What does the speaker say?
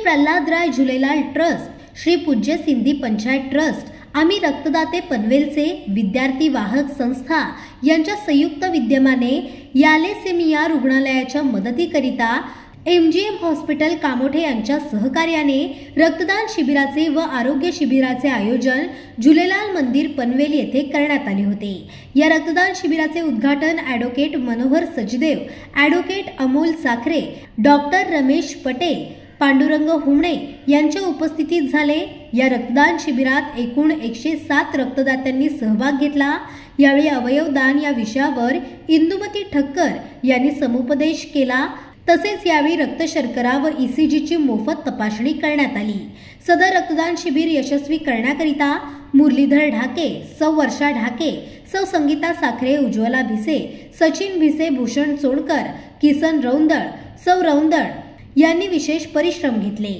प्रल्हादराय Jhulelal trust, Shri पूज्य Sindhi panchayat trust, आम्ही रक्तदाते पनवेलचे विद्यार्थी वाहक संस्था यांच्या संयुक्त विद्यमाने यालेसेमिया रुग्णालयाच्या मदतीकरिता MGM हॉस्पिटल कामोठे यांच्या सहकार्याने रक्तदान शिबिराचे व आरोग्य शिबिराचे आयोजन झुलेलाल मंदिर पनवेल येथे करण्यात आले होते। या रक्तदान शिबिराचे उद्घाटन advocate Manohar Sachdev, advocate Amol Sakhare, doctor Ramesh Patel, Pandurang Humane यांच्या उपस्थितीत झाले। या रक्तदान शिबिरात एकूण 107 रक्तदात्यांनी सहभाग घेतला। यावेळी अवयवदान या विषयावर इंदुमती ठक्कर यांनी समुपदेश केला। तसेच यावेळी रक्त शर्करा व ECGची मोफत तपासणी करण्यात आली। सदर रक्तदान शिबिर यशस्वी करण्याकरिता मुरलीधर ढाके, सौ वर्षा ढाके, सौ संगीता साखरे, उज्ज्वला भिसे, सचिन भिसे, भूषण चोडकर, किसन रौंदळ, सौ रौंदळ यांनी विशेष परिश्रम घेतले।